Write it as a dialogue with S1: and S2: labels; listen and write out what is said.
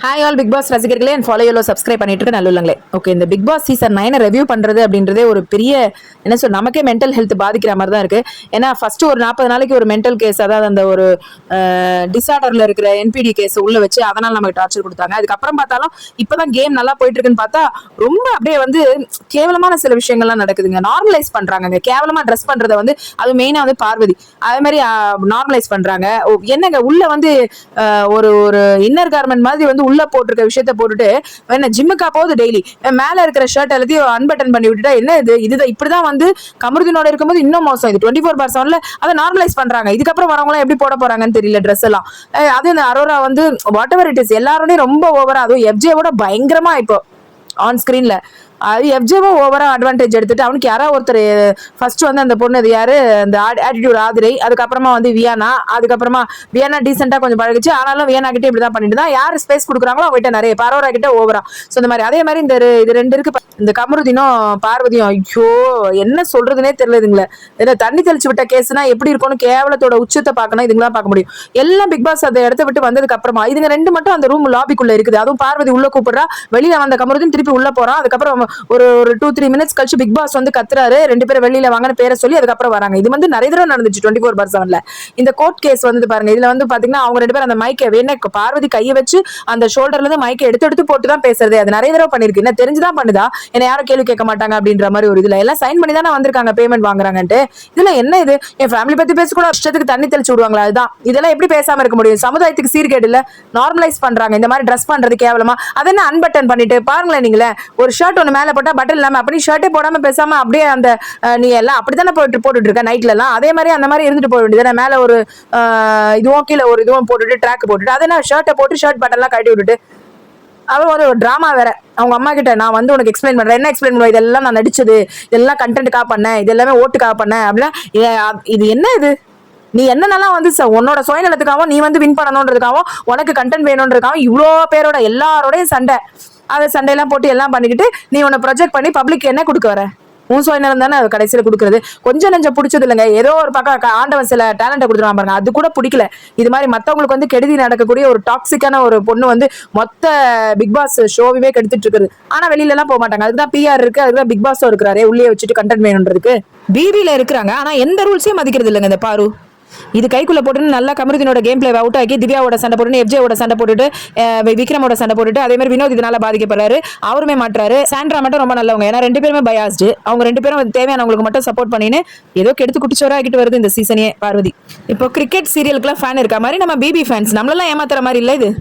S1: Hi all Bigg Boss ரசிகர்களே and follow யோலோ subscribe பண்ணிட்டு இருக்க நல்லுள்ளங்களே. ஓகே, இந்த பிக் பாஸ் சீசன் 9 ரிவ்யூ பண்றது அப்படின்றதே ஒரு பெரிய என்ன சொல் நமக்கே மென்டல் ஹெல்த் பாதிக்கிற மாதிரி தான் இருக்கு. ஏன்னா ஃபர்ஸ்ட் ஒரு 40 நாளைக்கு ஒரு மென்டல் கேஸ், அதாவது அந்த ஒரு டிசார்டர்ல இருக்கிற என்பிடி கேஸ் உள்ள வச்சு அதனால நமக்கு டார்ச்சர் கொடுத்தாங்க. அதுக்கப்புறம் பார்த்தாலும் இப்பதான் கேம் நல்லா போயிட்டு இருக்குன்னு பார்த்தா ரொம்ப அப்படியே வந்து கேவலமான சில விஷயங்கள்லாம் நடக்குதுங்க. நார்மலைஸ் பண்றாங்க, கேவலமா ட்ரெஸ் பண்றதை வந்து அது மெயினா வந்து பார்வதி அதே மாதிரி நார்மலைஸ் பண்றாங்க. என்னங்க உள்ள வந்து ஒரு ஒரு இன்னர் கார்மெண்ட் மாதிரி வந்து உள்ள போட்டிருக்க விஷயத்த போட்டுட்டு என்ன ஜிம்முக்கா போகுது டெய்லி மேல இருக்கிற ஷர்ட் எல்லாத்தையும் அன்பட்டன் பண்ணி விட்டுட்டா என்ன இதுதான் இப்படிதான் வந்து கமருதீனோட இருக்கும்போது இன்னும் மோசம். இது 24/7 அதை நார்மலைஸ் பண்றாங்க. இதுக்கப்புறம் வரவங்க எப்படி போட போறாங்கன்னு தெரியல ட்ரெஸ் எல்லாம். அது இந்த அரோரா வந்து வாட் எவர் இட் இஸ் எல்லாரோடையும் ரொம்ப ஓவரா, அதுவும் எஃப்ஜேவோட பயங்கரமா இப்போ ஆன் ஸ்கிரீன்ல அது எஃப்ஜேவோ ஓவரா அட்வான்டேஜ் எடுத்துட்டு அவனுக்கு யாரோ ஒருத்தர் ஃபர்ஸ்ட் வந்து அந்த பொண்ணு அது யாரு அந்த ஆட்டிடியூட் ஆதிரை, அதுக்கப்புறமா வந்து வியானா, அதுக்கப்புறமா வியானா டீசெண்டா கொஞ்சம் பழகிச்சு. ஆனாலும் வியானா கிட்டே இப்படிதான் பண்ணிட்டு தான் யார் ஸ்பேஸ் கொடுக்குறாங்களோ அவங்க கிட்ட நிறைய பரோரா கிட்ட ஓவரா. ஸோ இந்த மாதிரி அதே மாதிரி இது ரெண்டு இருக்கு. இந்த கமருதீனும் பார்வதியும் ஐயோ என்ன சொல்றதுனே தெரியலதுங்களே. தண்ணி தெளிச்சு விட்ட கேஸ்னா எப்படி இருக்கும்னு கேவலத்தோட உச்சத்தை பார்க்கணும். இதுங்களாம் பார்க்க முடியும். எல்லாம் பிக் பாஸ் அதை இடத்த விட்டு வந்ததுக்கு அப்புறமா இதுங்க ரெண்டு மட்டும் அந்த ரூம் லாபிக்குள்ள இருக்குது. அதுவும் பார்வதி உள்ள கூப்பிடுறா, வெளியில வந்த கமருதீன் திருப்பி உள்ள போறான். அதுக்கப்புறம் ஒரு 2-3 மினிட்ஸ் கழிச்சு பிக் பாஸ் வந்து கத்துறாரு, ரெண்டு பேரும் வெளியில வாங்கன்னு பேரை சொல்லி அதுக்கப்புறம் வராங்க. இது வந்து நிறைய தடவை நடந்துச்சு 24/7. இந்த கோர்ட் கேஸ் வந்து பாருங்க, இதுல வந்து பாத்தீங்கன்னா அவங்க ரெண்டு பேரும் அந்த மைக்கை வேணா பார்வதி கையை வச்சு அந்த ஷோல்டர்ல இருந்து மைக்கை எடுத்து போட்டு தான் பேசுறது. அது நிறைய தடவை பண்ணிருக்கு. என்ன தெரிஞ்சுதான் பண்ணுதா, என்ன யாரும் கேள்வி கேட்க மாட்டாங்க அப்படின்ற மாதிரி ஒரு இதுல எல்லாம் சைன் பண்ணி தானே வந்திருக்காங்க பேமெண்ட் வாங்குறாங்கன்ட்டு. இதுல என்ன இது என் ஃபேமிலி பத்தி பேச கூட இஷ்டத்துக்கு தண்ணி தெளிச்சு விடுவாங்களா? அதுதான் இதெல்லாம் எப்படி பேசாம இருக்க முடியும்? சமுதாயத்துக்கு சீர்கேடு இல்ல, நார்மலைஸ் பண்றாங்க இந்த மாதிரி ட்ரெஸ் பண்றது கேவலமா. அதை என்ன அன்பட்டன் பண்ணிட்டு பாருங்களேன். நீங்களே ஒரு ஷர்ட் ஒன்று மேல போட்டா பட்டன் இல்லாம அப்படி ஷர்ட்டே போடாம பேசாம அப்படியே அந்த நீ எல்லாம் அப்படித்தானே போட்டுட்டு இருக்க நைட்ல எல்லாம். அதே மாதிரி அந்த மாதிரி இருந்துட்டு போக வேண்டியது. மேல ஒரு இதுவும் கீழே ஒரு இதுவும் போட்டுட்டு ட்ராக் போட்டுட்டு அதை என்ன ஷர்ட்டை போட்டு ஷர்ட் பட்டன் எல்லாம் கட்டி விட்டுட்டு அவன் வந்து ஒரு டிராமா வேற. அவங்க அம்மா கிட்ட நான் வந்து உனக்கு எக்ஸ்பிளைன் பண்றேன். என்ன எக்ஸ்பிளைன் பண்ணுவேன்? இதெல்லாம் நான் நடிச்சது, இதெல்லாம் கண்டென்ட்டுக்காக பண்ணேன், இது எல்லாமே ஓட்டுக்காக பண்ணேன் அப்படின்னா இது என்ன இது? நீ என்னென்னலாம் வந்து உன்னோட சுயநலத்துக்காகவும் நீ வந்து வின் பண்ணணுன்றதுக்காகவும் உனக்கு கண்டென்ட் வேணுன்றதுக்காகவும் இவ்வளோ பேரோட எல்லாரோடையும் சண்டை, அதை சண்டையெல்லாம் போட்டு எல்லாம் பண்ணிக்கிட்டு நீ உன்னை ப்ரொஜெக்ட் பண்ணி பப்ளிக் என்ன கொடுக்க வர? உன் சுயநலம் தானே கடைசியில் கொடுக்குறது. கொஞ்சம் நெஞ்சம் பிடிச்சது இல்லைங்க. ஏதோ ஒரு பக்கம் ஆண்டவன் சில டேலண்ட்டை கொடுத்துருவான் பாருங்க, அது கூட பிடிக்கல. இது மாதிரி மற்றவங்களுக்கு வந்து கெடுதி நடக்கக்கூடிய ஒரு டாக்ஸிக்கான ஒரு பொண்ணு வந்து மொத்த பிக் பாஸ் ஷோவே கெடுத்துட்டு இருக்குது. ஆனா வெளியில எல்லாம் போக மாட்டாங்க. அதுதான் பிஆர் இருக்கு, அதுதான் பிக் பாஸும் இருக்கிறாரு உள்ளே வச்சுட்டு கண்டென்ட் வேணுன்றதுக்கு. பிபில இருக்கிறாங்க, ஆனா எந்த ரூல்ஸையும் மதிக்கிறது இல்லைங்க இந்த பாரு. இது கைக்குள்ள போட்டு நல்லா கமருதீனோட கேம் பிளே அவுட் ஆக்கி திவ்யாவோட சண்டை போட்டு எஃப்ஜேவோட சண்டை போட்டுட்டு விக்ரமோட சண்டை போட்டுட்டு அதே மாதிரி வினோத் இதனால பாதிக்கப்படுறாரு, அவருமே மாற்றாரு. சாண்ட்ரா மட்டும் ரொம்ப நல்லவங்க, ஏன்னா ரெண்டு பேருமே பயாஸ்டு. அவங்க ரெண்டு பேரும் தேவையானவங்களுக்கு மட்டும் சப்போர்ட் பண்ணின்னு ஏதோ கெடுத்து குட்டிச்சோரா ஆகிட்டு வருது இந்த சீசனே பார்வதி. இப்போ கிரிக்கெட் சீரியலுக்குலாம் ஃபேன் இருக்க மாதிரி நம்ம பிபி ஃபேன்ஸ் நம்மளெல்லாம் ஏமாத்துற மாதிரி இல்லை இது.